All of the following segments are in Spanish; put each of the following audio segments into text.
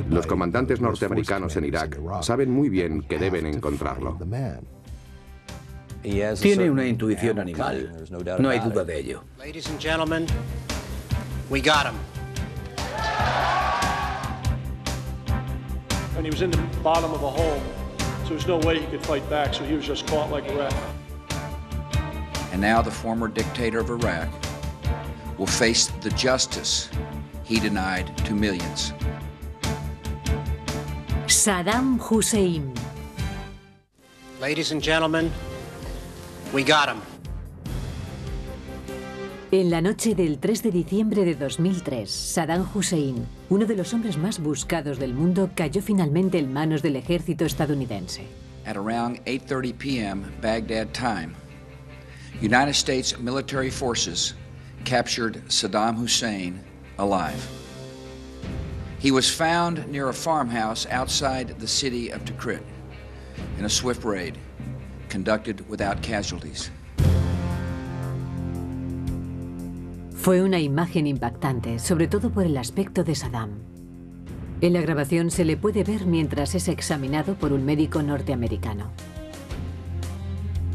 Los comandantes norteamericanos en Irak saben muy bien que deben encontrarlo. Tiene una intuición animal, no hay duda de ello. Ladies and gentlemen, we got him. And he was in the bottom of a hole, so there's no way he could fight back, so he was just caught like a rat. And now the former dictator of Iraq will face the justice he denied to millions. Saddam Hussein. Ladies and gentlemen, we got him. En la noche del 3 de diciembre de 2003, Saddam Hussein, uno de los hombres más buscados del mundo, cayó finalmente en manos del ejército estadounidense. At around 8:30 p.m. Baghdad time, United States military forces captured Saddam Hussein alive. He was found near a farmhouse outside the city of Tikrit in a swift raid conducted without casualties. Fue una imagen impactante, sobre todo por el aspecto de Saddam. En la grabación se le puede ver mientras es examinado por un médico norteamericano.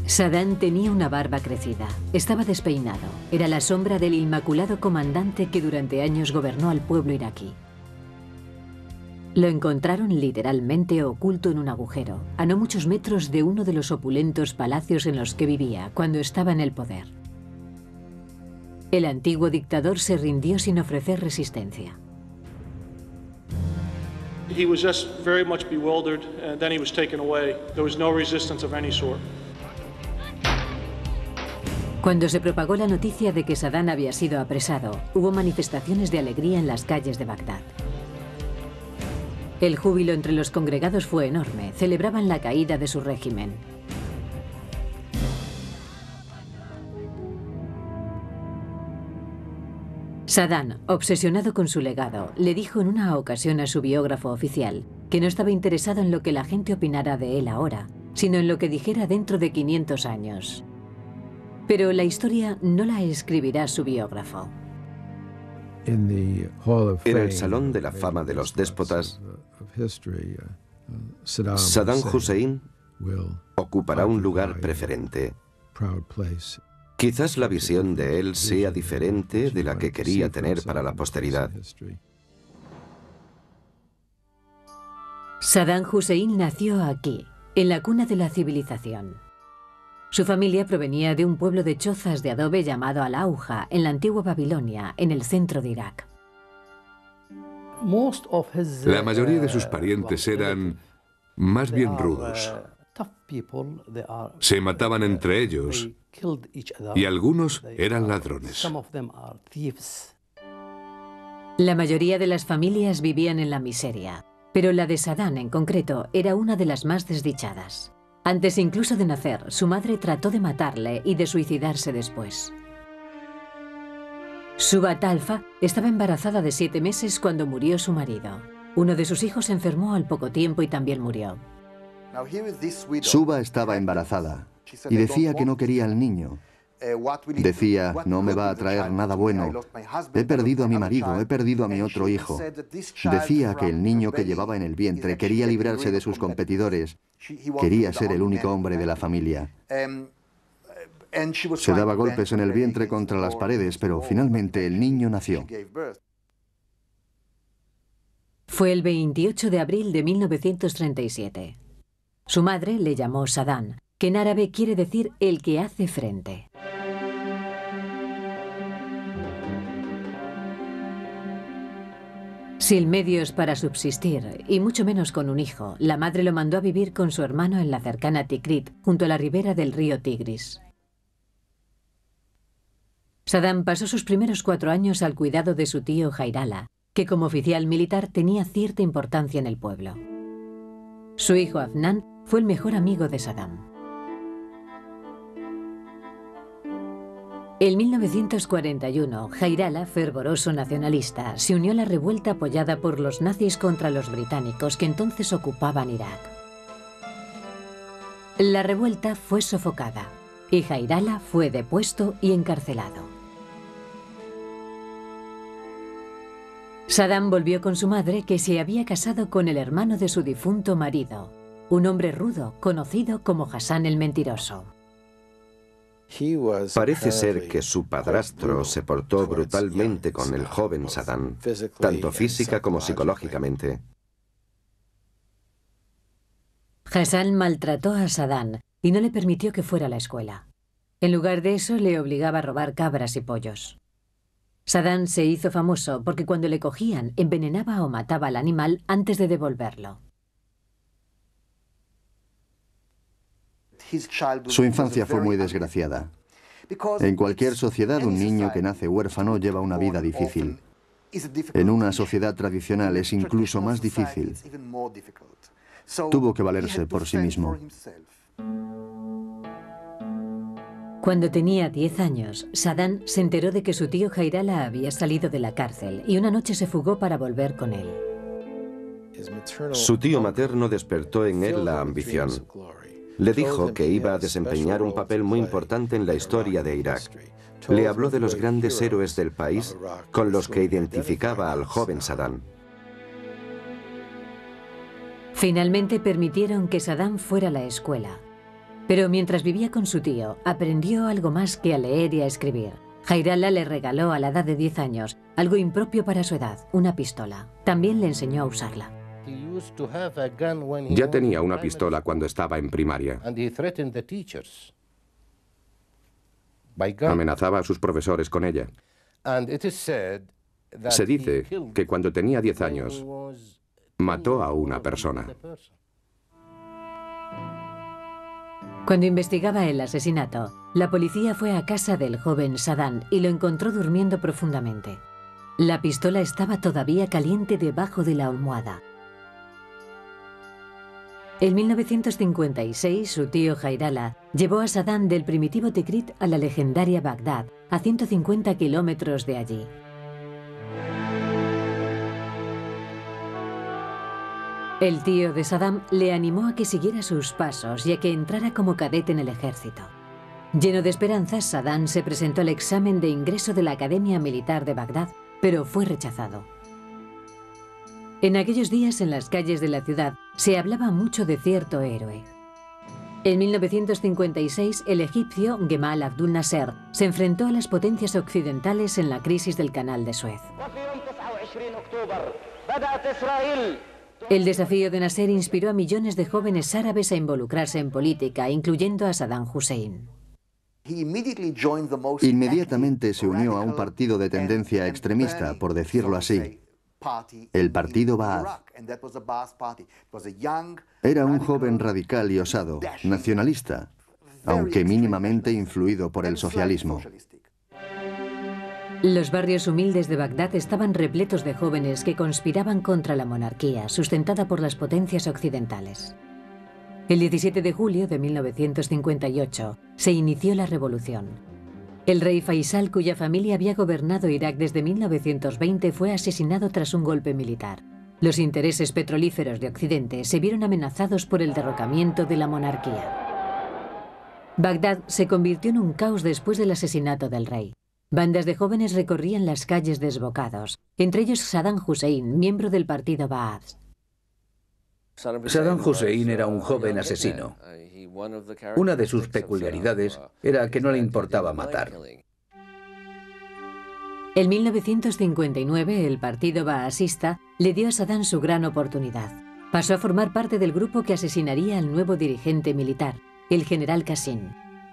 Saddam tenía una barba crecida, estaba despeinado, era la sombra del inmaculado comandante que durante años gobernó al pueblo iraquí. Lo encontraron literalmente oculto en un agujero, a no muchos metros de uno de los opulentos palacios en los que vivía cuando estaba en el poder. El antiguo dictador se rindió sin ofrecer resistencia. He was just very much bewildered, and then he was taken away. There was no resistance of any sort. Cuando se propagó la noticia de que Saddam había sido apresado, hubo manifestaciones de alegría en las calles de Bagdad. El júbilo entre los congregados fue enorme, celebraban la caída de su régimen. Saddam, obsesionado con su legado, le dijo en una ocasión a su biógrafo oficial que no estaba interesado en lo que la gente opinara de él ahora, sino en lo que dijera dentro de 500 años. Pero la historia no la escribirá su biógrafo. En el Salón de la Fama de los Déspotas, Saddam Hussein ocupará un lugar preferente. Quizás la visión de él sea diferente de la que quería tener para la posteridad. Saddam Hussein nació aquí, en la cuna de la civilización. Su familia provenía de un pueblo de chozas de adobe llamado Al-Auja, en la antigua Babilonia, en el centro de Irak. La mayoría de sus parientes eran más bien rudos. Se mataban entre ellos y algunos eran ladrones. La mayoría de las familias vivían en la miseria, pero la de Saddam en concreto era una de las más desdichadas. Antes incluso de nacer, su madre trató de matarle y de suicidarse después. Subat Alfa estaba embarazada de 7 meses cuando murió su marido. Uno de sus hijos se enfermó al poco tiempo y también murió. Suba estaba embarazada y decía que no quería al niño. Decía, no me va a traer nada bueno. He perdido a mi marido, he perdido a mi otro hijo. Decía que el niño que llevaba en el vientre quería librarse de sus competidores. Quería ser el único hombre de la familia. Se daba golpes en el vientre contra las paredes, pero finalmente el niño nació. Fue el 28 de abril de 1937. Su madre le llamó Saddam, que en árabe quiere decir el que hace frente. Sin medios para subsistir, y mucho menos con un hijo, la madre lo mandó a vivir con su hermano en la cercana Tikrit, junto a la ribera del río Tigris. Saddam pasó sus primeros 4 años al cuidado de su tío Jairala, que como oficial militar tenía cierta importancia en el pueblo. Su hijo Afnan fue el mejor amigo de Saddam. En 1941, Jairala, fervoroso nacionalista, se unió a la revuelta apoyada por los nazis contra los británicos que entonces ocupaban Irak. La revuelta fue sofocada y Jairala fue depuesto y encarcelado. Saddam volvió con su madre, que se había casado con el hermano de su difunto marido, un hombre rudo conocido como Hassan el Mentiroso. Parece ser que su padrastro se portó brutalmente con el joven Saddam, tanto física como psicológicamente. Hassan maltrató a Saddam y no le permitió que fuera a la escuela. En lugar de eso, le obligaba a robar cabras y pollos. Saddam se hizo famoso porque cuando le cogían, envenenaba o mataba al animal antes de devolverlo. Su infancia fue muy desgraciada. En cualquier sociedad, un niño que nace huérfano lleva una vida difícil. En una sociedad tradicional es incluso más difícil. Tuvo que valerse por sí mismo. Cuando tenía 10 años, Saddam se enteró de que su tío Jairala había salido de la cárcel y una noche se fugó para volver con él. Su tío materno despertó en él la ambición. Le dijo que iba a desempeñar un papel muy importante en la historia de Irak. Le habló de los grandes héroes del país con los que identificaba al joven Saddam. Finalmente permitieron que Saddam fuera a la escuela. Pero mientras vivía con su tío, aprendió algo más que a leer y a escribir. Jairala le regaló a la edad de 10 años algo impropio para su edad, una pistola. También le enseñó a usarla. Ya tenía una pistola cuando estaba en primaria. Amenazaba a sus profesores con ella. Se dice que cuando tenía 10 años, mató a una persona. Cuando investigaba el asesinato, la policía fue a casa del joven Saddam y lo encontró durmiendo profundamente. La pistola estaba todavía caliente debajo de la almohada. En 1956, su tío Jairala llevó a Saddam del primitivo Tikrit a la legendaria Bagdad, a 150 kilómetros de allí. El tío de Saddam le animó a que siguiera sus pasos y a que entrara como cadete en el ejército. Lleno de esperanzas, Saddam se presentó al examen de ingreso de la Academia Militar de Bagdad, pero fue rechazado. En aquellos días, en las calles de la ciudad, se hablaba mucho de cierto héroe. En 1956, el egipcio Gemal Abdul Nasser se enfrentó a las potencias occidentales en la crisis del Canal de Suez. El desafío de Nasser inspiró a millones de jóvenes árabes a involucrarse en política, incluyendo a Saddam Hussein. Inmediatamente se unió a un partido de tendencia extremista, por decirlo así, el Partido Ba'ath. Era un joven radical y osado, nacionalista, aunque mínimamente influido por el socialismo. Los barrios humildes de Bagdad estaban repletos de jóvenes que conspiraban contra la monarquía, sustentada por las potencias occidentales. El 17 de julio de 1958 se inició la revolución. El rey Faisal, cuya familia había gobernado Irak desde 1920, fue asesinado tras un golpe militar. Los intereses petrolíferos de Occidente se vieron amenazados por el derrocamiento de la monarquía. Bagdad se convirtió en un caos después del asesinato del rey. Bandas de jóvenes recorrían las calles desbocados, entre ellos Saddam Hussein, miembro del partido Ba'ath. Saddam Hussein era un joven asesino. Una de sus peculiaridades era que no le importaba matar. En 1959, el partido baasista le dio a Saddam su gran oportunidad. Pasó a formar parte del grupo que asesinaría al nuevo dirigente militar, el general Qassim.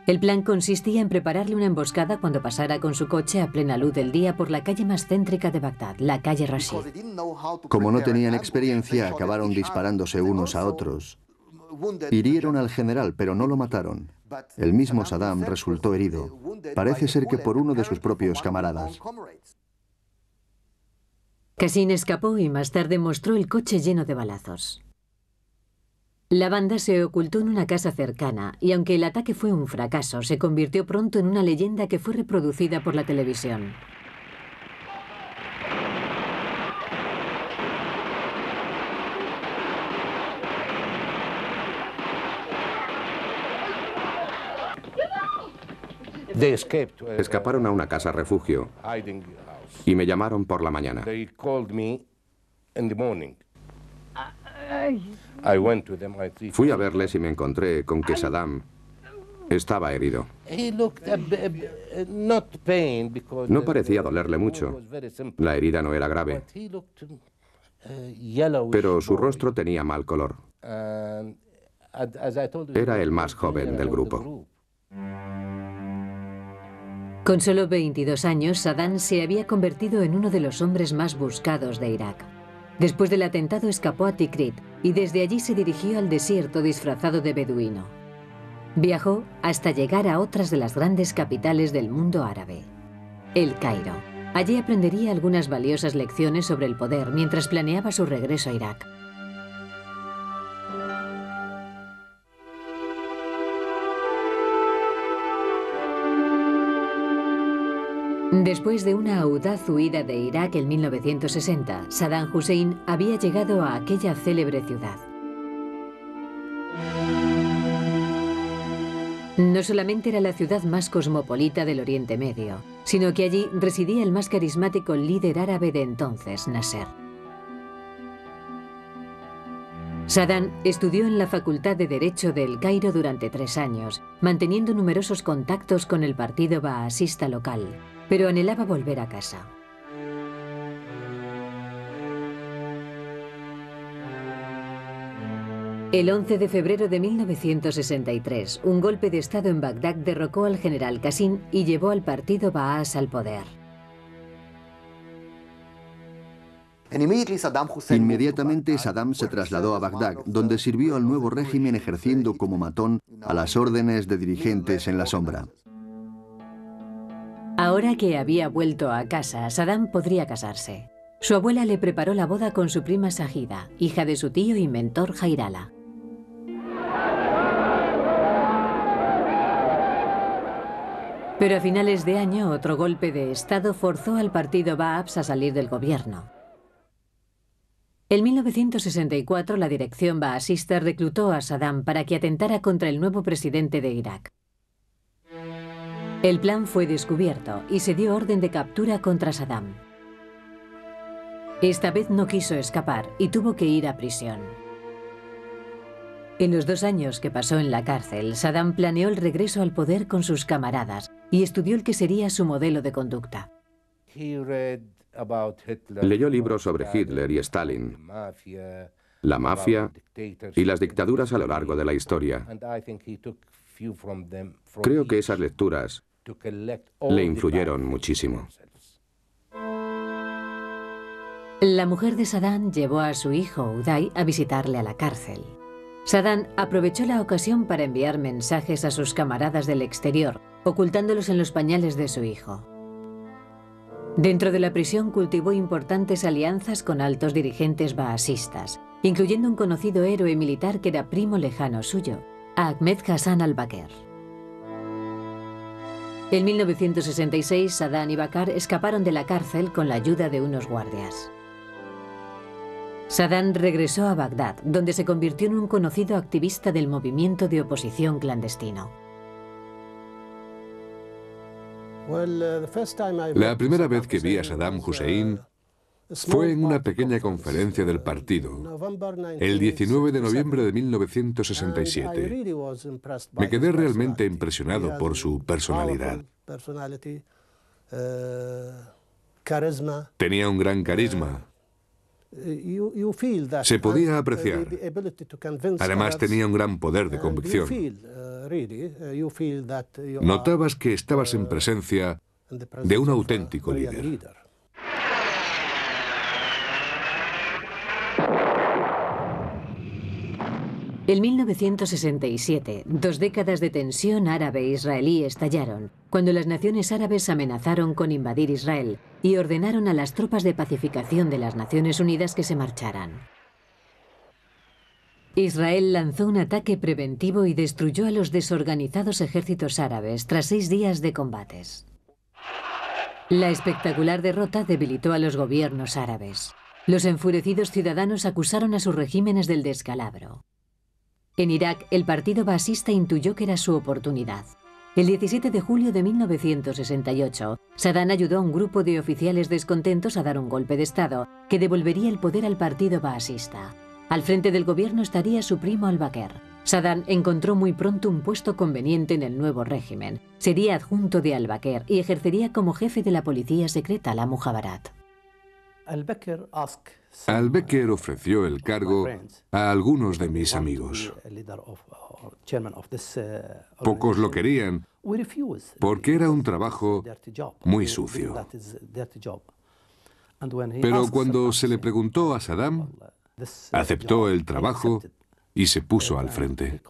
El plan consistía en prepararle una emboscada cuando pasara con su coche a plena luz del día por la calle más céntrica de Bagdad, la calle Rashid. Como no tenían experiencia, acabaron disparándose unos a otros. Hirieron al general, pero no lo mataron. El mismo Saddam resultó herido. Parece ser que por uno de sus propios camaradas. Qassim escapó y más tarde mostró el coche lleno de balazos. La banda se ocultó en una casa cercana y aunque el ataque fue un fracaso, se convirtió pronto en una leyenda que fue reproducida por la televisión. Escaparon a una casa refugio. y me llamaron por la mañana. Fui a verles y me encontré con que Saddam estaba herido. No parecía dolerle mucho. La herida no era grave, pero su rostro tenía mal color. Era el más joven del grupo. Con solo 22 años, Saddam se había convertido en uno de los hombres más buscados de Irak. Después del atentado escapó a Tikrit y desde allí se dirigió al desierto disfrazado de beduino. Viajó hasta llegar a otras de las grandes capitales del mundo árabe, El Cairo. Allí aprendería algunas valiosas lecciones sobre el poder mientras planeaba su regreso a Irak. Después de una audaz huida de Irak en 1960, Saddam Hussein había llegado a aquella célebre ciudad. No solamente era la ciudad más cosmopolita del Oriente Medio, sino que allí residía el más carismático líder árabe de entonces, Nasser. Saddam estudió en la Facultad de Derecho de El Cairo durante 3 años, manteniendo numerosos contactos con el partido baasista local, pero anhelaba volver a casa. El 11 de febrero de 1963, un golpe de Estado en Bagdad derrocó al general Qasim y llevó al partido Baas al poder. Inmediatamente Saddam se trasladó a Bagdad, donde sirvió al nuevo régimen ejerciendo como matón a las órdenes de dirigentes en la sombra. Ahora que había vuelto a casa, Saddam podría casarse. Su abuela le preparó la boda con su prima Sajida, hija de su tío y mentor Jairala. Pero a finales de año, otro golpe de Estado forzó al partido Baas a salir del gobierno. En 1964, la dirección baasista reclutó a Saddam para que atentara contra el nuevo presidente de Irak. El plan fue descubierto y se dio orden de captura contra Saddam. Esta vez no quiso escapar y tuvo que ir a prisión. En los 2 años que pasó en la cárcel, Saddam planeó el regreso al poder con sus camaradas y estudió el que sería su modelo de conducta. Leyó libros sobre Hitler y Stalin, la mafia y las dictaduras a lo largo de la historia. Creo que esas lecturas le influyeron muchísimo. La mujer de Saddam llevó a su hijo Uday a visitarle a la cárcel. Saddam aprovechó la ocasión para enviar mensajes a sus camaradas del exterior, ocultándolos en los pañales de su hijo. Dentro de la prisión cultivó importantes alianzas con altos dirigentes baasistas, incluyendo un conocido héroe militar que era primo lejano suyo, Ahmed Hassan al-Bakr. En 1966, Saddam y Bakr escaparon de la cárcel con la ayuda de unos guardias. Saddam regresó a Bagdad, donde se convirtió en un conocido activista del movimiento de oposición clandestino. La primera vez que vi a Saddam Hussein fue en una pequeña conferencia del partido, el 19 de noviembre de 1967. Me quedé realmente impresionado por su personalidad. Tenía un gran carisma. Se podía apreciar. Además, tenía un gran poder de convicción. Notabas que estabas en presencia de un auténtico líder. En 1967, 2 décadas de tensión árabe-israelí estallaron, cuando las naciones árabes amenazaron con invadir Israel y ordenaron a las tropas de pacificación de las Naciones Unidas que se marcharan. Israel lanzó un ataque preventivo y destruyó a los desorganizados ejércitos árabes tras 6 días de combates. La espectacular derrota debilitó a los gobiernos árabes. Los enfurecidos ciudadanos acusaron a sus regímenes del descalabro. En Irak, el partido baasista intuyó que era su oportunidad. El 17 de julio de 1968, Saddam ayudó a un grupo de oficiales descontentos a dar un golpe de Estado que devolvería el poder al partido baasista. Al frente del gobierno estaría su primo al-Bakr. Saddam encontró muy pronto un puesto conveniente en el nuevo régimen. Sería adjunto de al-Bakr y ejercería como jefe de la policía secreta, la Mukhabarat. Al-Bakr ofreció el cargo a algunos de mis amigos. Pocos lo querían porque era un trabajo muy sucio. Pero cuando se le preguntó a Saddam, aceptó el trabajo y se puso al frente.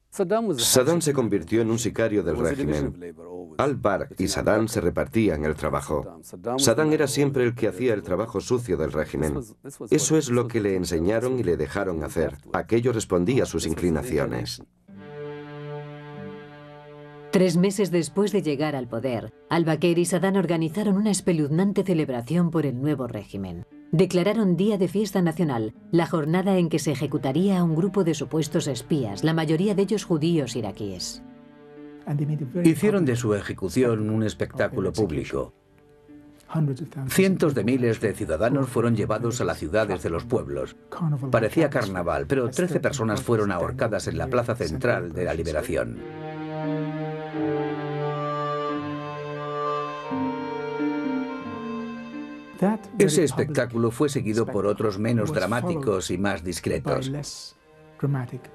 Saddam se convirtió en un sicario del régimen. Al-Bakr y Saddam se repartían el trabajo. Saddam era siempre el que hacía el trabajo sucio del régimen. Eso es lo que le enseñaron y le dejaron hacer. Aquello respondía a sus inclinaciones. 3 meses después de llegar al poder, al-Bakr y Saddam organizaron una espeluznante celebración por el nuevo régimen. Declararon día de fiesta nacional, la jornada en que se ejecutaría a un grupo de supuestos espías, la mayoría de ellos judíos iraquíes. Hicieron de su ejecución un espectáculo público. Cientos de miles de ciudadanos fueron llevados a las ciudades de los pueblos. Parecía carnaval, pero 13 personas fueron ahorcadas en la plaza central de la Liberación. Ese espectáculo fue seguido por otros menos dramáticos y más discretos.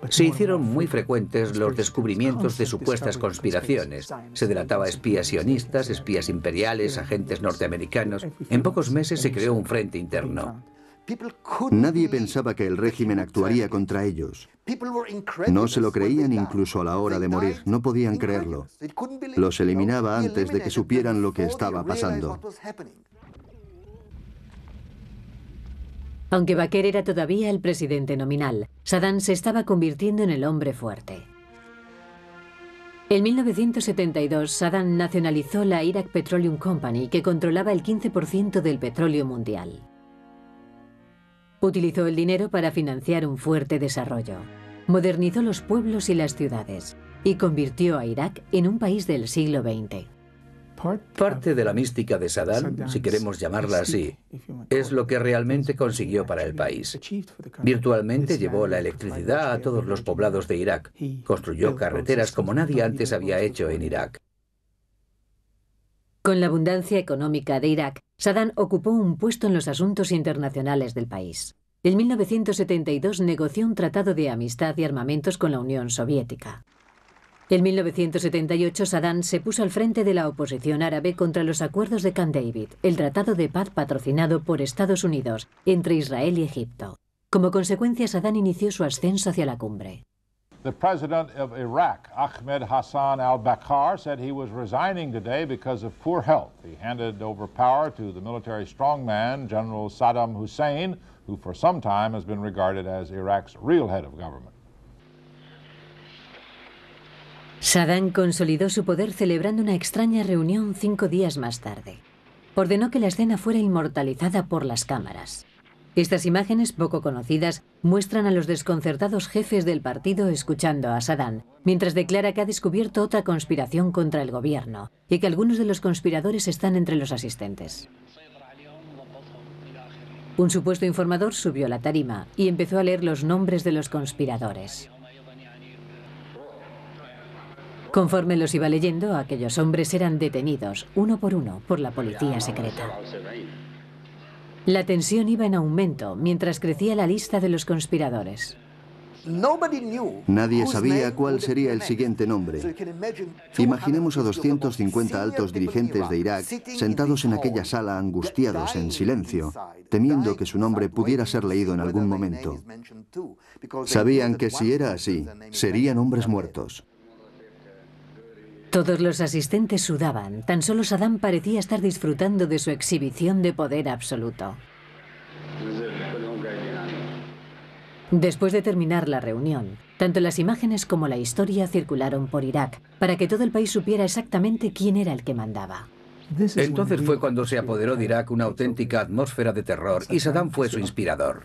Se hicieron muy frecuentes los descubrimientos de supuestas conspiraciones. Se delataba a espías sionistas, espías imperiales, agentes norteamericanos. En pocos meses se creó un frente interno. Nadie pensaba que el régimen actuaría contra ellos. No se lo creían incluso a la hora de morir, no podían creerlo. Los eliminaba antes de que supieran lo que estaba pasando. Aunque Bakr era todavía el presidente nominal, Saddam se estaba convirtiendo en el hombre fuerte. En 1972, Saddam nacionalizó la Iraq Petroleum Company, que controlaba el 15% del petróleo mundial. Utilizó el dinero para financiar un fuerte desarrollo. Modernizó los pueblos y las ciudades y convirtió a Irak en un país del siglo XX. Parte de la mística de Saddam, si queremos llamarla así, es lo que realmente consiguió para el país. Virtualmente llevó la electricidad a todos los poblados de Irak. Construyó carreteras como nadie antes había hecho en Irak. Con la abundancia económica de Irak, Saddam ocupó un puesto en los asuntos internacionales del país. En 1972 negoció un tratado de amistad y armamentos con la Unión Soviética. En 1978, Saddam se puso al frente de la oposición árabe contra los acuerdos de Camp David, el tratado de paz patrocinado por Estados Unidos entre Israel y Egipto. Como consecuencia, Saddam inició su ascenso hacia la cumbre. The president of Iraq, Ahmed Hassan al-Bakr, said he was resigning today because of poor health. He handed over power to the military strongman, General Saddam Hussein, who for some time has been regarded as Iraq's real head of government. Saddam consolidó su poder celebrando una extraña reunión 5 días más tarde. Ordenó que la escena fuera inmortalizada por las cámaras. Estas imágenes poco conocidas muestran a los desconcertados jefes del partido escuchando a Saddam, mientras declara que ha descubierto otra conspiración contra el gobierno y que algunos de los conspiradores están entre los asistentes. Un supuesto informador subió a la tarima y empezó a leer los nombres de los conspiradores. Conforme los iba leyendo, aquellos hombres eran detenidos, uno por la policía secreta. La tensión iba en aumento mientras crecía la lista de los conspiradores. Nadie sabía cuál sería el siguiente nombre. Imaginemos a 250 altos dirigentes de Irak sentados en aquella sala angustiados en silencio, temiendo que su nombre pudiera ser leído en algún momento. Sabían que si era así, serían hombres muertos. Todos los asistentes sudaban, tan solo Saddam parecía estar disfrutando de su exhibición de poder absoluto. Después de terminar la reunión, tanto las imágenes como la historia circularon por Irak, para que todo el país supiera exactamente quién era el que mandaba. Entonces fue cuando se apoderó de Irak una auténtica atmósfera de terror y Saddam fue su inspirador.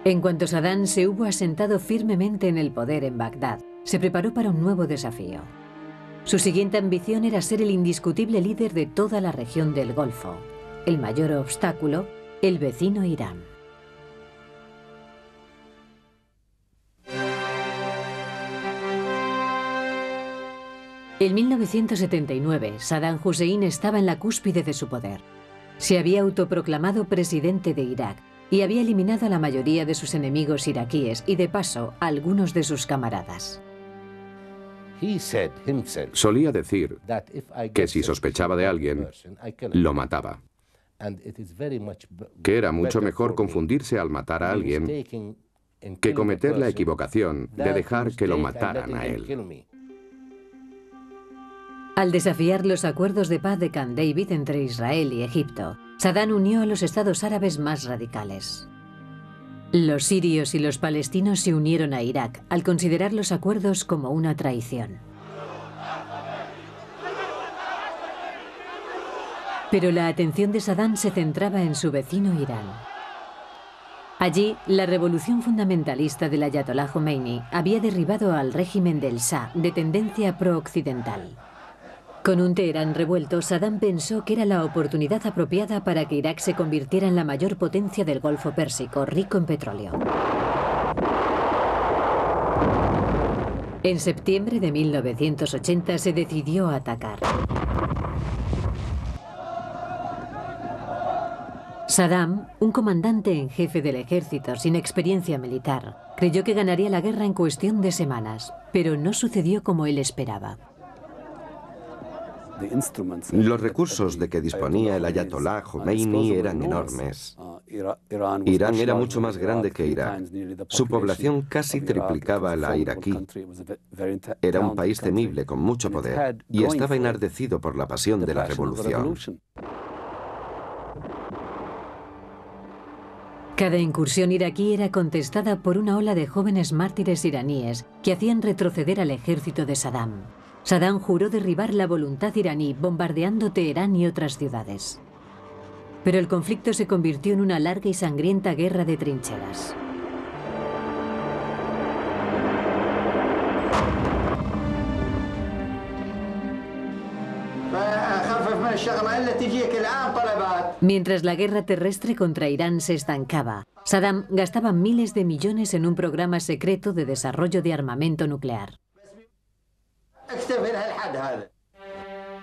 En cuanto Saddam se hubo asentado firmemente en el poder en Bagdad, se preparó para un nuevo desafío. Su siguiente ambición era ser el indiscutible líder de toda la región del Golfo. El mayor obstáculo, el vecino Irán. En 1979, Saddam Hussein estaba en la cúspide de su poder. Se había autoproclamado presidente de Irak y había eliminado a la mayoría de sus enemigos iraquíes y, de paso, a algunos de sus camaradas. Solía decir que si sospechaba de alguien, lo mataba. Que era mucho mejor confundirse al matar a alguien que cometer la equivocación de dejar que lo mataran a él. Al desafiar los acuerdos de paz de Camp David entre Israel y Egipto, Saddam unió a los estados árabes más radicales. Los sirios y los palestinos se unieron a Irak al considerar los acuerdos como una traición. Pero la atención de Saddam se centraba en su vecino Irán. Allí, la revolución fundamentalista del ayatolá Jomeini había derribado al régimen del Shah de tendencia pro-occidental. Con un Teherán revuelto, Saddam pensó que era la oportunidad apropiada para que Irak se convirtiera en la mayor potencia del Golfo Pérsico, rico en petróleo. En septiembre de 1980 se decidió atacar. Saddam, un comandante en jefe del ejército sin experiencia militar, creyó que ganaría la guerra en cuestión de semanas, pero no sucedió como él esperaba. Los recursos de que disponía el ayatolá Jomeini eran enormes. Irán era mucho más grande que Irak. Su población casi triplicaba la iraquí. Era un país temible con mucho poder y estaba enardecido por la pasión de la revolución. Cada incursión iraquí era contestada por una ola de jóvenes mártires iraníes que hacían retroceder al ejército de Saddam. Saddam juró derribar la voluntad iraní bombardeando Teherán y otras ciudades. Pero el conflicto se convirtió en una larga y sangrienta guerra de trincheras. Mientras la guerra terrestre contra Irán se estancaba, Saddam gastaba miles de millones en un programa secreto de desarrollo de armamento nuclear.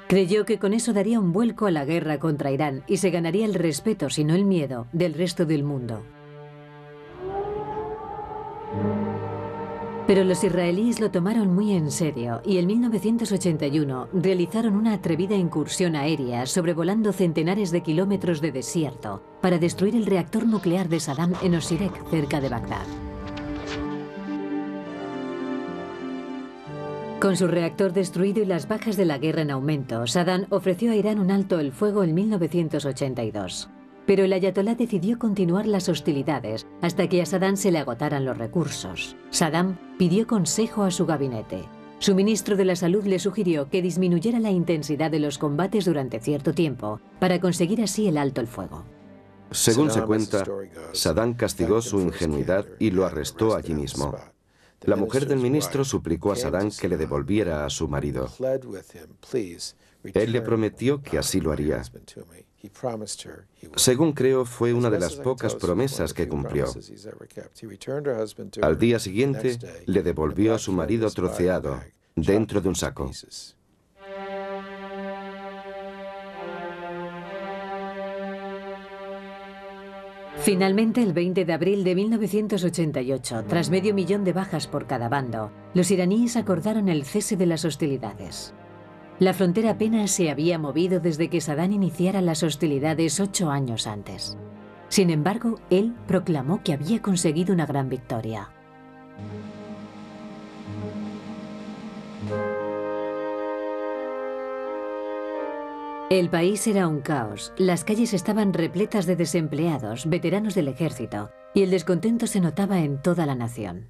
Creyó que con eso daría un vuelco a la guerra contra Irán y se ganaría el respeto, si no el miedo, del resto del mundo. Pero los israelíes lo tomaron muy en serio y en 1981 realizaron una atrevida incursión aérea sobrevolando centenares de kilómetros de desierto para destruir el reactor nuclear de Saddam en Osirek, cerca de Bagdad. Con su reactor destruido y las bajas de la guerra en aumento, Saddam ofreció a Irán un alto el fuego en 1982. Pero el ayatolá decidió continuar las hostilidades hasta que a Saddam se le agotaran los recursos. Saddam pidió consejo a su gabinete. Su ministro de la Salud le sugirió que disminuyera la intensidad de los combates durante cierto tiempo para conseguir así el alto el fuego. Según se cuenta, Saddam castigó su ingenuidad y lo arrestó allí mismo. La mujer del ministro suplicó a Saddam que le devolviera a su marido. Él le prometió que así lo haría. Según creo, fue una de las pocas promesas que cumplió. Al día siguiente, le devolvió a su marido troceado, dentro de un saco. Finalmente, el 20 de abril de 1988, tras 500.000 de bajas por cada bando, los iraníes acordaron el cese de las hostilidades. La frontera apenas se había movido desde que Saddam iniciara las hostilidades 8 años antes. Sin embargo, él proclamó que había conseguido una gran victoria. El país era un caos, las calles estaban repletas de desempleados, veteranos del ejército, y el descontento se notaba en toda la nación.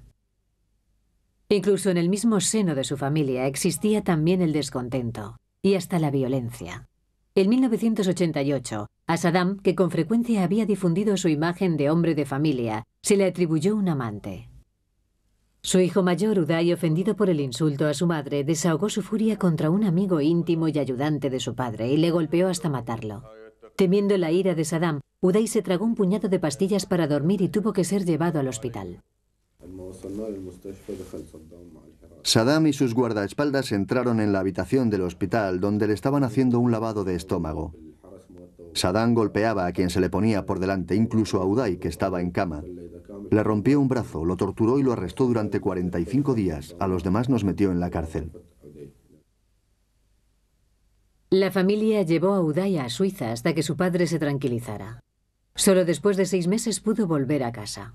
Incluso en el mismo seno de su familia existía también el descontento, y hasta la violencia. En 1988, a Saddam, que con frecuencia había difundido su imagen de hombre de familia Se le atribuyó un amante. Su hijo mayor, Uday, ofendido por el insulto a su madre, desahogó su furia contra un amigo íntimo y ayudante de su padre y le golpeó hasta matarlo. Temiendo la ira de Saddam, Uday se tragó un puñado de pastillas para dormir y tuvo que ser llevado al hospital. Saddam y sus guardaespaldas entraron en la habitación del hospital donde le estaban haciendo un lavado de estómago. Saddam golpeaba a quien se le ponía por delante, incluso a Uday, que estaba en cama. Le rompió un brazo, lo torturó y lo arrestó durante 45 días. A los demás nos metió en la cárcel. La familia llevó a Uday a Suiza hasta que su padre se tranquilizara. Solo después de 6 meses pudo volver a casa.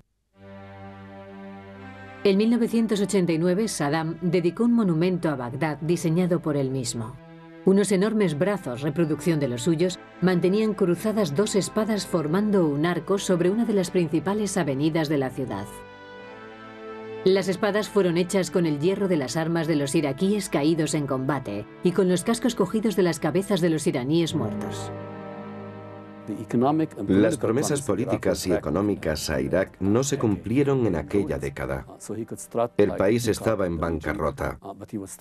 En 1989, Saddam dedicó un monumento a Bagdad diseñado por él mismo. Unos enormes brazos, reproducción de los suyos, mantenían cruzadas 2 espadas formando un arco sobre una de las principales avenidas de la ciudad. Las espadas fueron hechas con el hierro de las armas de los iraquíes caídos en combate y con los cascos cogidos de las cabezas de los iraníes muertos. Las promesas políticas y económicas a Irak no se cumplieron en aquella década. El país estaba en bancarrota.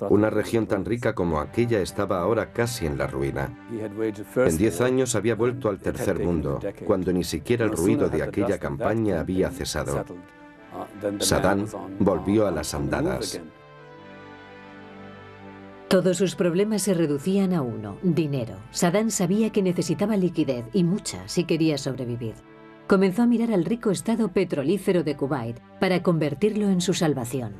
Una región tan rica como aquella estaba ahora casi en la ruina. En 10 años había vuelto al tercer mundo, cuando ni siquiera el ruido de aquella campaña había cesado. Saddam volvió a las andadas. Todos sus problemas se reducían a uno: dinero. Saddam sabía que necesitaba liquidez, y mucha, si quería sobrevivir. Comenzó a mirar al rico estado petrolífero de Kuwait para convertirlo en su salvación.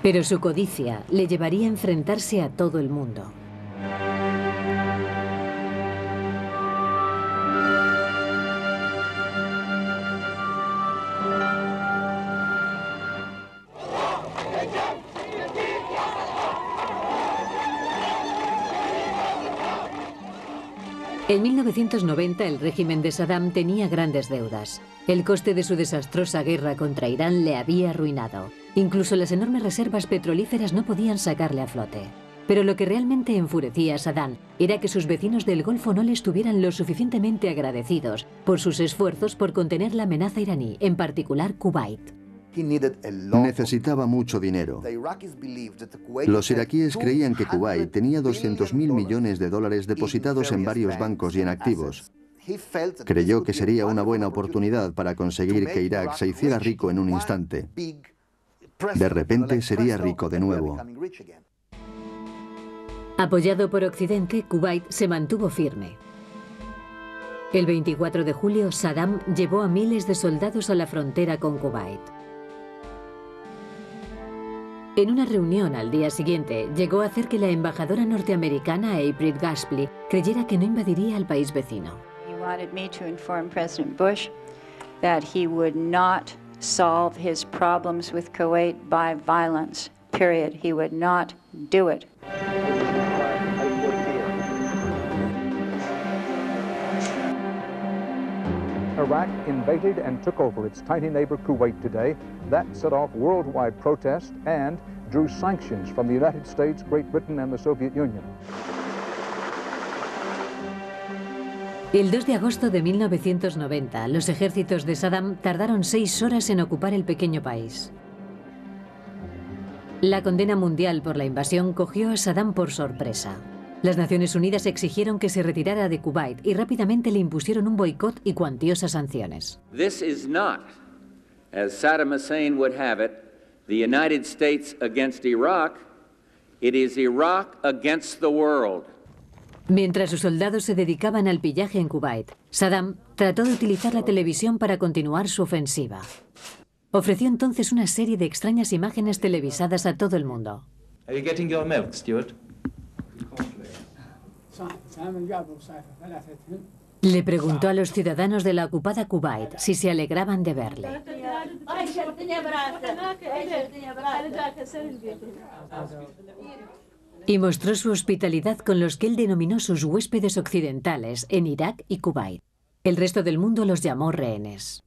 Pero su codicia le llevaría a enfrentarse a todo el mundo. En 1990 el régimen de Saddam tenía grandes deudas. El coste de su desastrosa guerra contra Irán le había arruinado. Incluso las enormes reservas petrolíferas no podían sacarle a flote. Pero lo que realmente enfurecía a Saddam era que sus vecinos del Golfo no le estuvieran lo suficientemente agradecidos por sus esfuerzos por contener la amenaza iraní, en particular Kuwait. Necesitaba mucho dinero. Los iraquíes creían que Kuwait tenía 200.000 millones de dólares depositados en varios bancos y en activos. Creyó que sería una buena oportunidad para conseguir que Irak se hiciera rico en un instante. De repente sería rico de nuevo. Apoyado por Occidente, Kuwait se mantuvo firme. El 24 de julio, Saddam llevó a miles de soldados a la frontera con Kuwait. En una reunión al día siguiente, llegó a hacer que la embajadora norteamericana April Gaspli creyera que no invadiría al país vecino. He wanted me to inform President Bush that he would not solve his problems with Kuwait by violence. Period. He would not do it. Iraq invaded and took over its tiny neighbor Kuwait today. That set off worldwide protests and drew sanctions from the United States, Great Britain and the Soviet Union. El 2 de agosto de 1990, los ejércitos de Saddam tardaron 6 horas en ocupar el pequeño país. La condena mundial por la invasión cogió a Saddam por sorpresa. Las Naciones Unidas exigieron que se retirara de Kuwait y rápidamente le impusieron un boicot y cuantiosas sanciones. This is not, as Saddam Hussein would have it, the United States against Iraq. It is Iraq against the world. Mientras sus soldados se dedicaban al pillaje en Kuwait, Saddam trató de utilizar la televisión para continuar su ofensiva. Ofreció entonces una serie de extrañas imágenes televisadas a todo el mundo. Are you getting your milk, Stuart? Le preguntó a los ciudadanos de la ocupada Kuwait si se alegraban de verle. Y mostró su hospitalidad con los que él denominó sus huéspedes occidentales en Irak y Kuwait. El resto del mundo los llamó rehenes.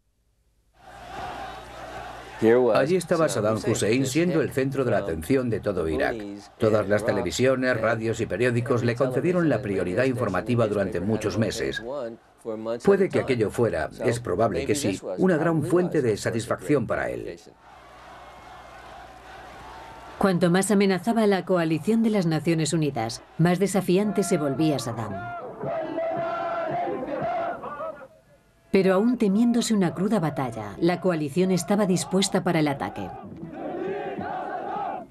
Allí estaba Saddam Hussein siendo el centro de la atención de todo Irak. Todas las televisiones, radios y periódicos le concedieron la prioridad informativa durante muchos meses. Puede que aquello fuera, es probable que sí, una gran fuente de satisfacción para él. Cuanto más amenazaba a la coalición de las Naciones Unidas, más desafiante se volvía Saddam. Pero aún temiéndose una cruda batalla, la coalición estaba dispuesta para el ataque.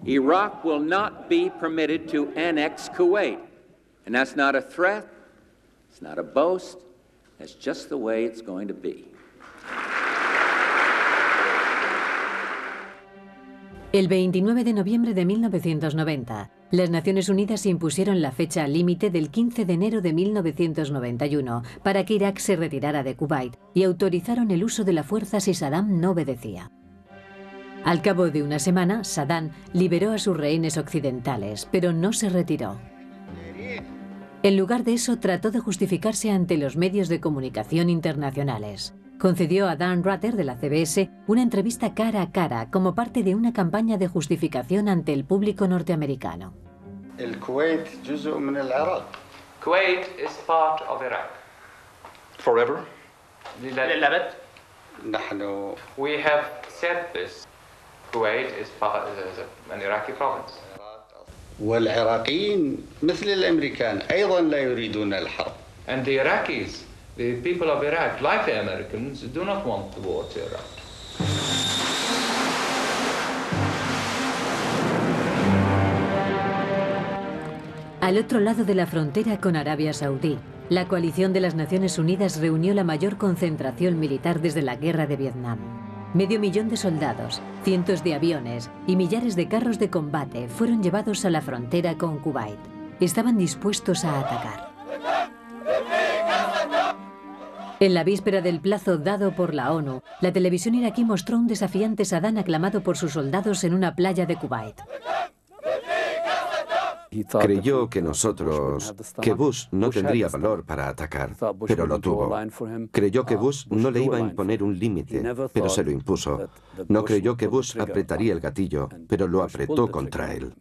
Iraq will not be permitted to annex Kuwait. And that's not a threat, it's not a boast, that's just the way it's going to be. El 29 de noviembre de 1990, las Naciones Unidas impusieron la fecha límite del 15 de enero de 1991 para que Irak se retirara de Kuwait y autorizaron el uso de la fuerza si Saddam no obedecía. Al cabo de una semana, Saddam liberó a sus rehenes occidentales, pero no se retiró. En lugar de eso, trató de justificarse ante los medios de comunicación internacionales. Concedió a Dan Rather de la CBS una entrevista cara a cara como parte de una campaña de justificación ante el público norteamericano. El Kuwait جزء من العراق. Kuwait is part of Iraq. Forever. للأبد. نحن. We have said this. Kuwait is part an Iraqi province. والعراقيين مثل الأمريكان أيضا لا يريدون الحرب. And the Iraqis, the people of Iraq, like the Americans, do not want the war to Iraq. Al otro lado de la frontera con Arabia Saudí, la coalición de las Naciones Unidas reunió la mayor concentración militar desde la guerra de Vietnam. 500.000 de soldados, cientos de aviones y millares de carros de combate fueron llevados a la frontera con Kuwait. Estaban dispuestos a atacar. En la víspera del plazo dado por la ONU, la televisión iraquí mostró un desafiante Saddam aclamado por sus soldados en una playa de Kuwait. Creyó que Bush no tendría valor para atacar, pero lo tuvo. Creyó que Bush no le iba a imponer un límite, pero se lo impuso. No creyó que Bush apretaría el gatillo, pero lo apretó contra él.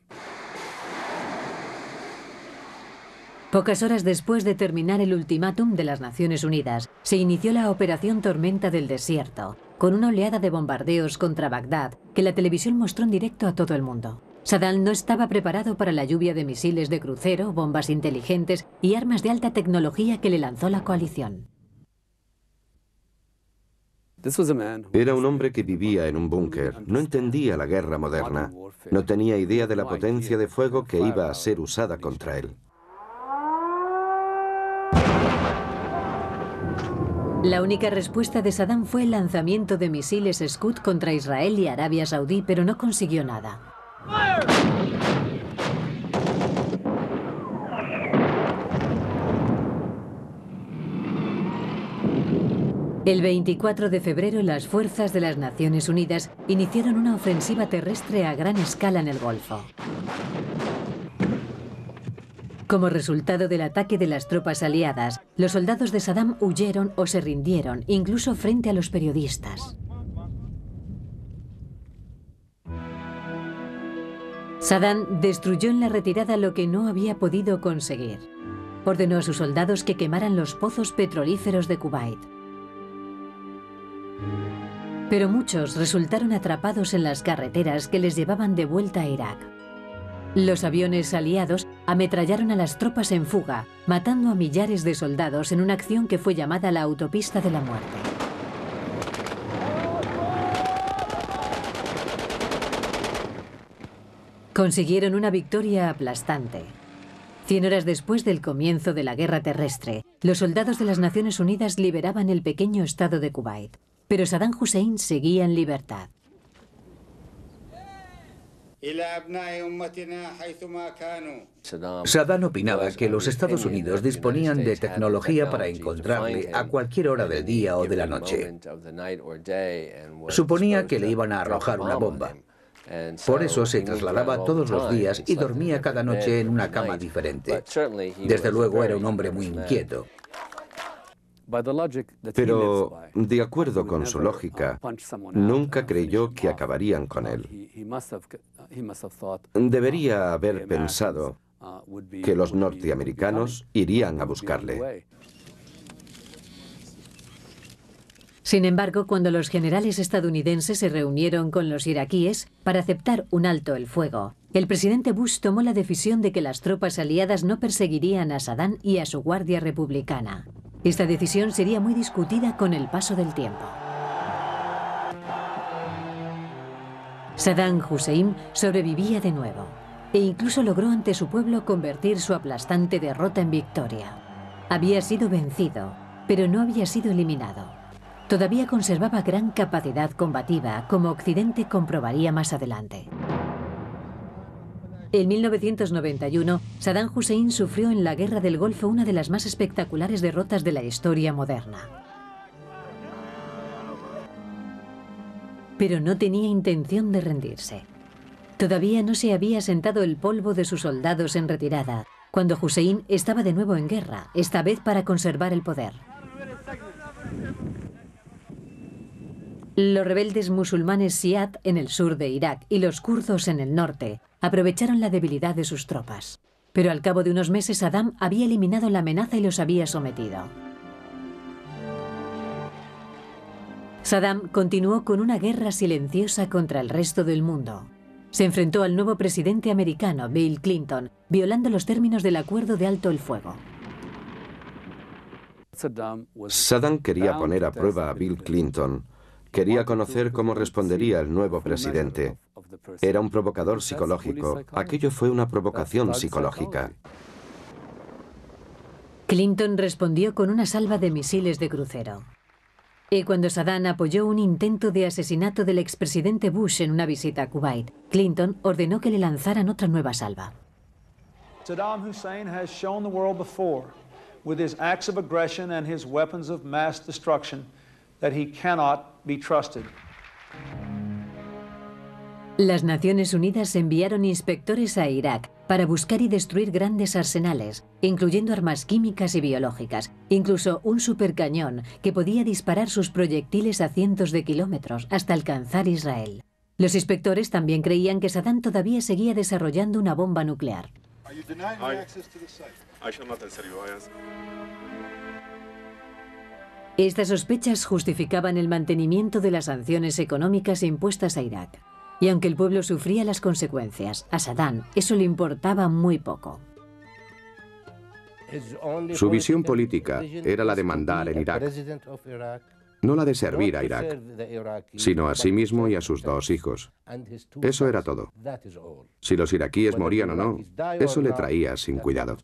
Pocas horas después de terminar el ultimátum de las Naciones Unidas, se inició la Operación Tormenta del Desierto, con una oleada de bombardeos contra Bagdad que la televisión mostró en directo a todo el mundo. Saddam no estaba preparado para la lluvia de misiles de crucero, bombas inteligentes y armas de alta tecnología que le lanzó la coalición. Era un hombre que vivía en un búnker, no entendía la guerra moderna, no tenía idea de la potencia de fuego que iba a ser usada contra él. La única respuesta de Saddam fue el lanzamiento de misiles Scud contra Israel y Arabia Saudí, pero no consiguió nada. El 24 de febrero, las fuerzas de las Naciones Unidas iniciaron una ofensiva terrestre a gran escala en el Golfo. Como resultado del ataque de las tropas aliadas, los soldados de Saddam huyeron o se rindieron, incluso frente a los periodistas. Saddam destruyó en la retirada lo que no había podido conseguir. Ordenó a sus soldados que quemaran los pozos petrolíferos de Kuwait. Pero muchos resultaron atrapados en las carreteras que les llevaban de vuelta a Irak. Los aviones aliados ametrallaron a las tropas en fuga, matando a millares de soldados en una acción que fue llamada la Autopista de la Muerte. Consiguieron una victoria aplastante. 100 horas después del comienzo de la guerra terrestre, los soldados de las Naciones Unidas liberaban el pequeño estado de Kuwait, pero Saddam Hussein seguía en libertad. Saddam opinaba que los Estados Unidos disponían de tecnología para encontrarle a cualquier hora del día o de la noche. Suponía que le iban a arrojar una bomba. Por eso se trasladaba todos los días y dormía cada noche en una cama diferente. Desde luego era un hombre muy inquieto. Pero, de acuerdo con su lógica, nunca creyó que acabarían con él. Debería haber pensado que los norteamericanos irían a buscarle. Sin embargo, cuando los generales estadounidenses se reunieron con los iraquíes para aceptar un alto el fuego, el presidente Bush tomó la decisión de que las tropas aliadas no perseguirían a Saddam y a su guardia republicana. Esta decisión sería muy discutida con el paso del tiempo. Saddam Hussein sobrevivía de nuevo e incluso logró ante su pueblo convertir su aplastante derrota en victoria. Había sido vencido, pero no había sido eliminado. Todavía conservaba gran capacidad combativa, como Occidente comprobaría más adelante. En 1991, Saddam Hussein sufrió en la Guerra del Golfo una de las más espectaculares derrotas de la historia moderna. Pero no tenía intención de rendirse. Todavía no se había asentado el polvo de sus soldados en retirada, cuando Hussein estaba de nuevo en guerra, esta vez para conservar el poder. Los rebeldes musulmanes Shiat en el sur de Irak y los kurdos en el norte aprovecharon la debilidad de sus tropas. Pero al cabo de unos meses Saddam había eliminado la amenaza y los había sometido. Saddam continuó con una guerra silenciosa contra el resto del mundo. Se enfrentó al nuevo presidente americano, Bill Clinton, violando los términos del acuerdo de alto el fuego. Saddam quería poner a prueba a Bill Clinton. Quería conocer cómo respondería el nuevo presidente. Era un provocador psicológico. Aquello fue una provocación psicológica. Clinton respondió con una salva de misiles de crucero. Y cuando Saddam apoyó un intento de asesinato del expresidente Bush en una visita a Kuwait, Clinton ordenó que le lanzaran otra nueva salva. Saddam Hussein has shown the world before, with his acts of aggression and his weapons of mass destruction, that he cannot be trusted. Las Naciones Unidas enviaron inspectores a Irak para buscar y destruir grandes arsenales, incluyendo armas químicas y biológicas, incluso un supercañón que podía disparar sus proyectiles a cientos de kilómetros hasta alcanzar Israel. Los inspectores también creían que Saddam todavía seguía desarrollando una bomba nuclear. Estas sospechas justificaban el mantenimiento de las sanciones económicas impuestas a Irak. Y aunque el pueblo sufría las consecuencias, a Saddam eso le importaba muy poco. Su visión política era la de mandar en Irak, no la de servir a Irak, sino a sí mismo y a sus dos hijos. Eso era todo. Si los iraquíes morían o no, eso le traía sin cuidado.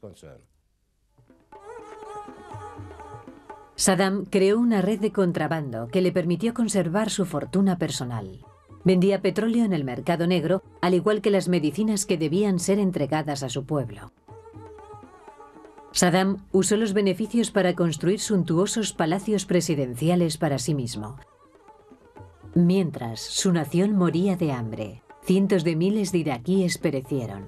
Saddam creó una red de contrabando que le permitió conservar su fortuna personal. Vendía petróleo en el mercado negro, al igual que las medicinas que debían ser entregadas a su pueblo. Saddam usó los beneficios para construir suntuosos palacios presidenciales para sí mismo. Mientras su nación moría de hambre, cientos de miles de iraquíes perecieron.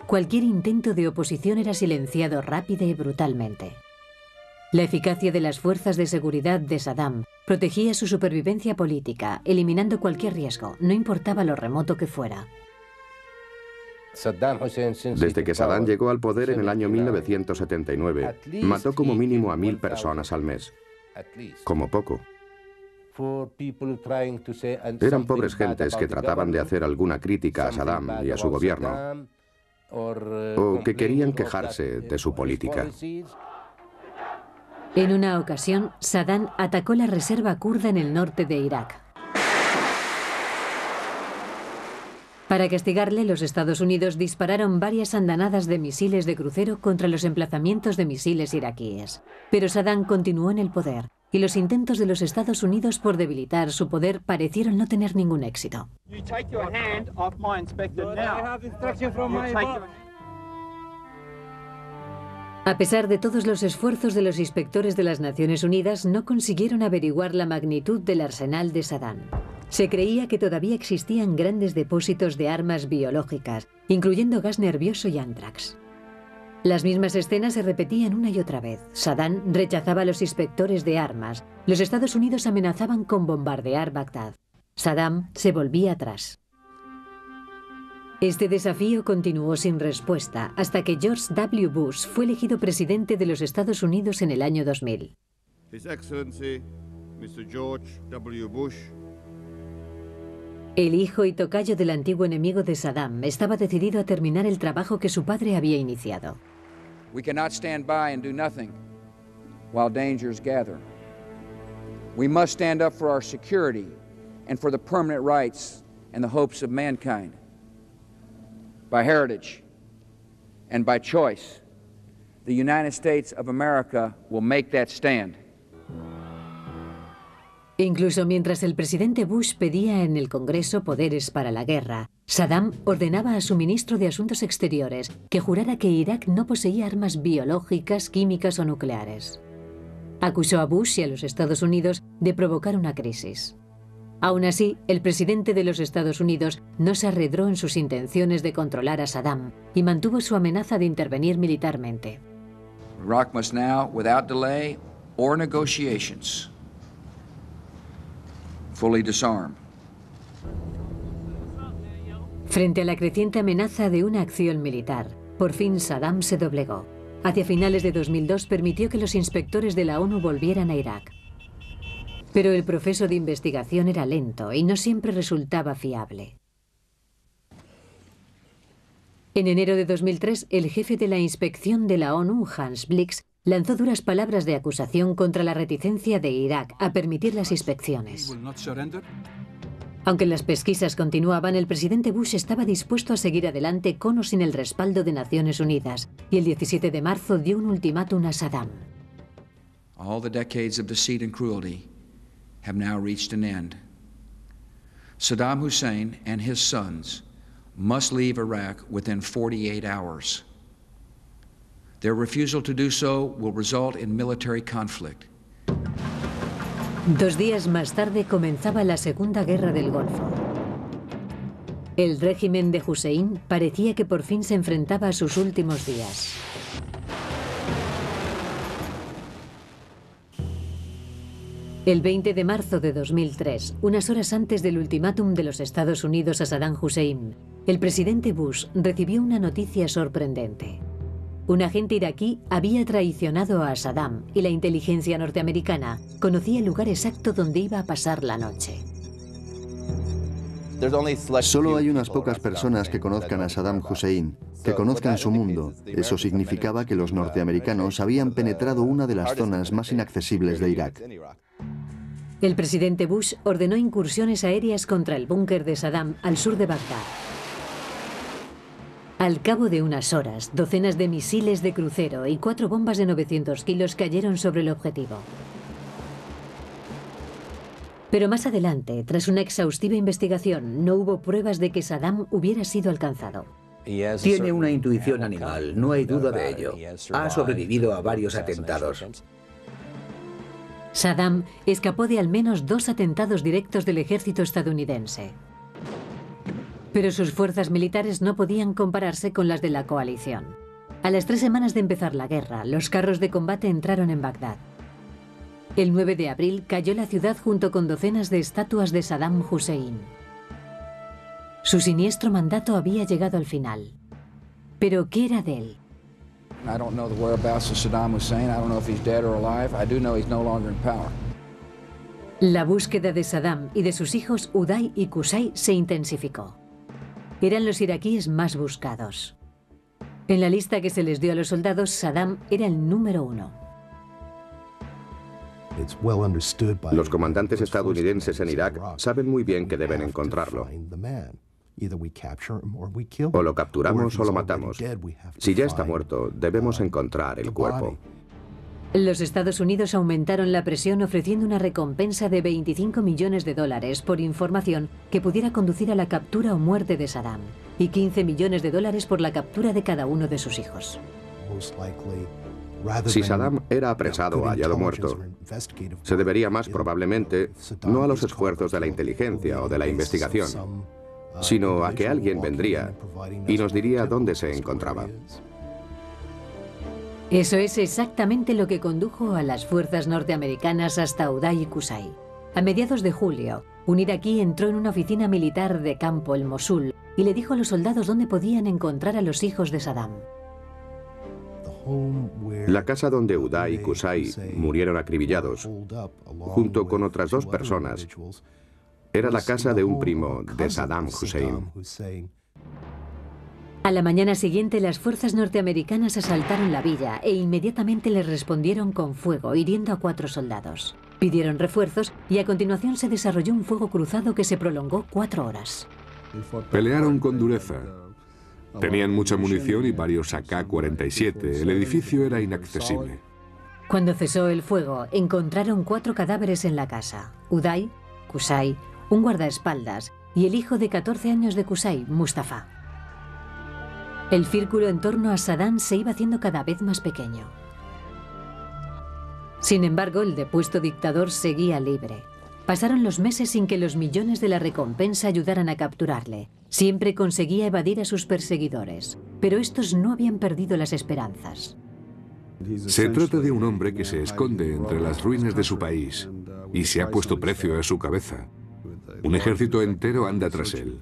Cualquier intento de oposición era silenciado rápida y brutalmente. La eficacia de las fuerzas de seguridad de Saddam protegía su supervivencia política, eliminando cualquier riesgo, no importaba lo remoto que fuera. Desde que Saddam llegó al poder en el año 1979, mató como mínimo a 1000 personas al mes. Como poco. Eran pobres gentes que trataban de hacer alguna crítica a Saddam y a su gobierno, o que querían quejarse de su política. En una ocasión, Saddam atacó la reserva kurda en el norte de Irak. Para castigarle, los Estados Unidos dispararon varias andanadas de misiles de crucero contra los emplazamientos de misiles iraquíes. Pero Saddam continuó en el poder, y los intentos de los Estados Unidos por debilitar su poder parecieron no tener ningún éxito. A pesar de todos los esfuerzos de los inspectores de las Naciones Unidas, no consiguieron averiguar la magnitud del arsenal de Saddam. Se creía que todavía existían grandes depósitos de armas biológicas, incluyendo gas nervioso y ántrax. Las mismas escenas se repetían una y otra vez. Saddam rechazaba a los inspectores de armas. Los Estados Unidos amenazaban con bombardear Bagdad. Saddam se volvía atrás. Este desafío continuó sin respuesta hasta que George W. Bush fue elegido presidente de los Estados Unidos en el año 2000. His Excellency, Mr. George W. Bush. El hijo y tocayo del antiguo enemigo de Saddam estaba decidido a terminar el trabajo que su padre había iniciado. We cannot stand by and do nothing while dangers gather. We must stand up for our security and for the permanent rights and the hopes of mankind. By heritage and by choice, the United States of America will make that stand. Incluso mientras el presidente Bush pedía en el Congreso poderes para la guerra, Saddam ordenaba a su ministro de Asuntos Exteriores que jurara que Irak no poseía armas biológicas, químicas o nucleares. Acusó a Bush y a los Estados Unidos de provocar una crisis. Aún así, el presidente de los Estados Unidos no se arredró en sus intenciones de controlar a Saddam y mantuvo su amenaza de intervenir militarmente. Iraq must now, without delay or negotiations, fully disarm. Frente a la creciente amenaza de una acción militar, por fin Saddam se doblegó. Hacia finales de 2002 permitió que los inspectores de la ONU volvieran a Irak. Pero el proceso de investigación era lento y no siempre resultaba fiable. En enero de 2003, el jefe de la inspección de la ONU, Hans Blix, lanzó duras palabras de acusación contra la reticencia de Irak a permitir las inspecciones. Aunque las pesquisas continuaban, el presidente Bush estaba dispuesto a seguir adelante con o sin el respaldo de Naciones Unidas, y el 17 de marzo dio un ultimátum a Saddam. All the decades of deceit and cruelty have now reached an end. Saddam Hussein and his sons must leave Iraq within 48 hours. Their refusal to do so will result in military conflict. 2 días más tarde comenzaba la Segunda Guerra del Golfo. El régimen de Hussein parecía que por fin se enfrentaba a sus últimos días. El 20 de marzo de 2003, unas horas antes del ultimátum de los Estados Unidos a Saddam Hussein, el presidente Bush recibió una noticia sorprendente. Un agente iraquí había traicionado a Saddam y la inteligencia norteamericana conocía el lugar exacto donde iba a pasar la noche. Solo hay unas pocas personas que conozcan a Saddam Hussein, que conozcan su mundo. Eso significaba que los norteamericanos habían penetrado una de las zonas más inaccesibles de Irak. El presidente Bush ordenó incursiones aéreas contra el búnker de Saddam al sur de Bagdad. Al cabo de unas horas, docenas de misiles de crucero y 4 bombas de 900 kilos cayeron sobre el objetivo. Pero más adelante, tras una exhaustiva investigación, no hubo pruebas de que Saddam hubiera sido alcanzado. Tiene una intuición animal, no hay duda de ello. Ha sobrevivido a varios atentados. Saddam escapó de al menos 2 atentados directos del ejército estadounidense. Pero sus fuerzas militares no podían compararse con las de la coalición. A las 3 semanas de empezar la guerra, los carros de combate entraron en Bagdad. El 9 de abril cayó la ciudad junto con docenas de estatuas de Saddam Hussein. Su siniestro mandato había llegado al final. ¿Pero qué era de él? I don't know the whereabouts of Saddam Hussein. I don't know if he's dead or alive. I do know he's no longer in power. La búsqueda de Saddam y de sus hijos Uday y Qusay se intensificó. Eran los iraquíes más buscados. En la lista que se les dio a los soldados, Saddam era el número 1. Los comandantes estadounidenses en Irak saben muy bien que deben encontrarlo. O lo capturamos o lo matamos. Si ya está muerto, debemos encontrar el cuerpo. Los Estados Unidos aumentaron la presión ofreciendo una recompensa de $25 millones por información que pudiera conducir a la captura o muerte de Saddam y $15 millones por la captura de cada uno de sus hijos. Si Saddam era apresado o hallado muerto, se debería más probablemente no a los esfuerzos de la inteligencia o de la investigación, sino a que alguien vendría y nos diría dónde se encontraba. Eso es exactamente lo que condujo a las fuerzas norteamericanas hasta Uday y Qusay. A mediados de julio, un iraquí entró en una oficina militar de campo en Mosul y le dijo a los soldados dónde podían encontrar a los hijos de Saddam. La casa donde Uday y Qusay murieron acribillados, junto con otras 2 personas, era la casa de un primo de Saddam Hussein. A la mañana siguiente, las fuerzas norteamericanas asaltaron la villa e inmediatamente les respondieron con fuego, hiriendo a 4 soldados. Pidieron refuerzos y a continuación se desarrolló un fuego cruzado que se prolongó 4 horas. Pelearon con dureza. Tenían mucha munición y varios AK-47. El edificio era inaccesible. Cuando cesó el fuego, encontraron 4 cadáveres en la casa: Uday, Qusay, un guardaespaldas y el hijo de 14 años de Qusay, Mustafa. El círculo en torno a Saddam se iba haciendo cada vez más pequeño. Sin embargo, el depuesto dictador seguía libre. Pasaron los meses sin que los millones de la recompensa ayudaran a capturarle. Siempre conseguía evadir a sus perseguidores, pero estos no habían perdido las esperanzas. Se trata de un hombre que se esconde entre las ruinas de su país y se ha puesto precio a su cabeza. Un ejército entero anda tras él.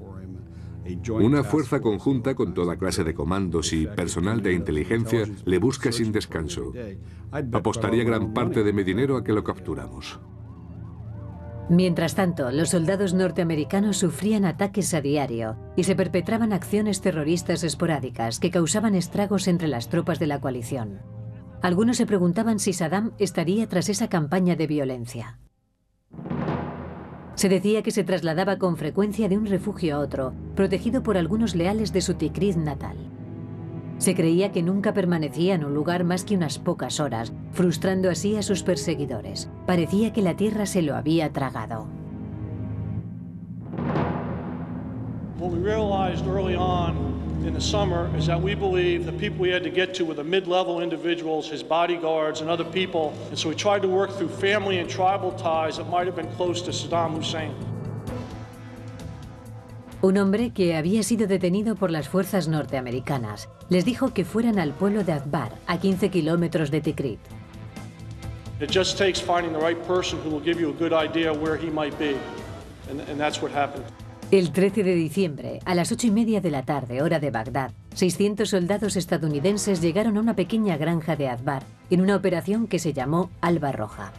Una fuerza conjunta con toda clase de comandos y personal de inteligencia le busca sin descanso. Apostaría gran parte de mi dinero a que lo capturamos. Mientras tanto, los soldados norteamericanos sufrían ataques a diario y se perpetraban acciones terroristas esporádicas que causaban estragos entre las tropas de la coalición. Algunos se preguntaban si Saddam estaría tras esa campaña de violencia. Se decía que se trasladaba con frecuencia de un refugio a otro, protegido por algunos leales de su Tikrit natal. Se creía que nunca permanecía en un lugar más que unas pocas horas, frustrando así a sus perseguidores. Parecía que la tierra se lo había tragado. What we realized early on in the summer is that we believed the people we had to get to were the mid-level individuals, his bodyguards and other people. And so we tried to work through family and tribal ties that might have been close to Saddam Hussein. Un hombre que había sido detenido por las fuerzas norteamericanas les dijo que fueran al pueblo de Adbar, a 15 kilómetros de Tikrit. It just takes finding the right person who will give you a good idea where he might be. And that's what happened. El 13 de diciembre, a las 8:30 de la tarde, hora de Bagdad, 600 soldados estadounidenses llegaron a una pequeña granja de Adbar en una operación que se llamó Alba Roja.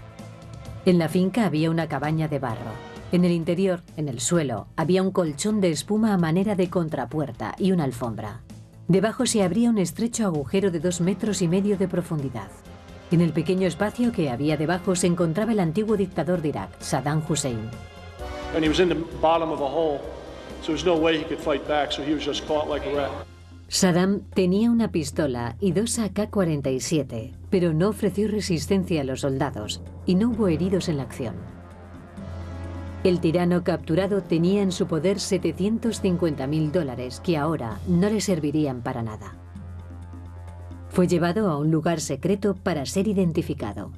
En la finca había una cabaña de barro. En el interior, en el suelo, había un colchón de espuma a manera de contrapuerta y una alfombra. Debajo se abría un estrecho agujero de 2,5 metros de profundidad. En el pequeño espacio que había debajo se encontraba el antiguo dictador de Irak, Saddam Hussein. And he was in the bottom of a hole, so there's no way he could fight back, so he was just caught like a rat. Saddam tenía una pistola y 2 AK-47, pero no ofreció resistencia a los soldados y no hubo heridos en la acción. El tirano capturado tenía en su poder $750.000 que ahora no le servirían para nada. Fue llevado a un lugar secreto para ser identificado.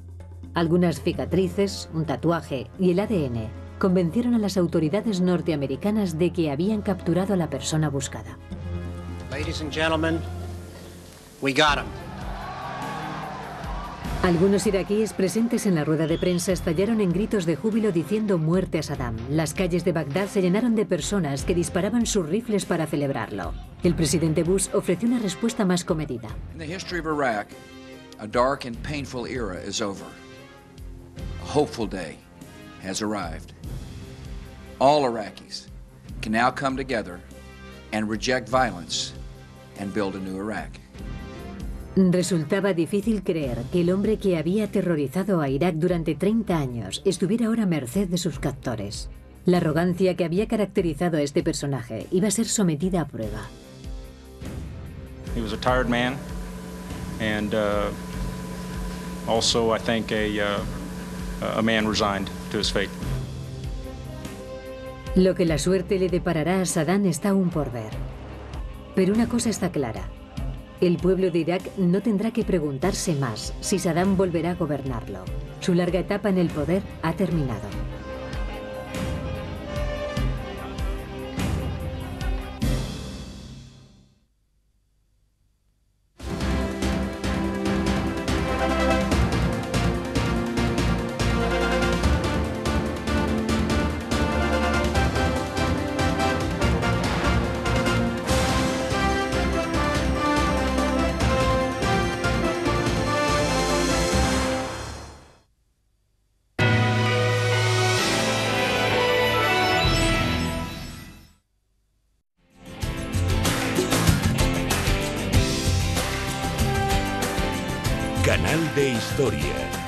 Algunas cicatrices, un tatuaje y el ADN convencieron a las autoridades norteamericanas de que habían capturado a la persona buscada. Ladies and gentlemen, we got him. Algunos iraquíes presentes en la rueda de prensa estallaron en gritos de júbilo diciendo muerte a Saddam. Las calles de Bagdad se llenaron de personas que disparaban sus rifles para celebrarlo. El presidente Bush ofreció una respuesta más comedida. In the history of Iraq, a dark and painful era is over. A hopeful day has arrived. All Iraqis can now come together and reject violence and build a new Iraq. Resultaba difícil creer que el hombre que había aterrorizado a Irak durante 30 años estuviera ahora a merced de sus captores. La arrogancia que había caracterizado a este personaje iba a ser sometida a prueba. He was a tired man, and also I think a man resigned to his fate. Lo que la suerte le deparará a Saddam está aún por ver. Pero una cosa está clara. El pueblo de Irak no tendrá que preguntarse más si Saddam volverá a gobernarlo. Su larga etapa en el poder ha terminado. Canal de Historia.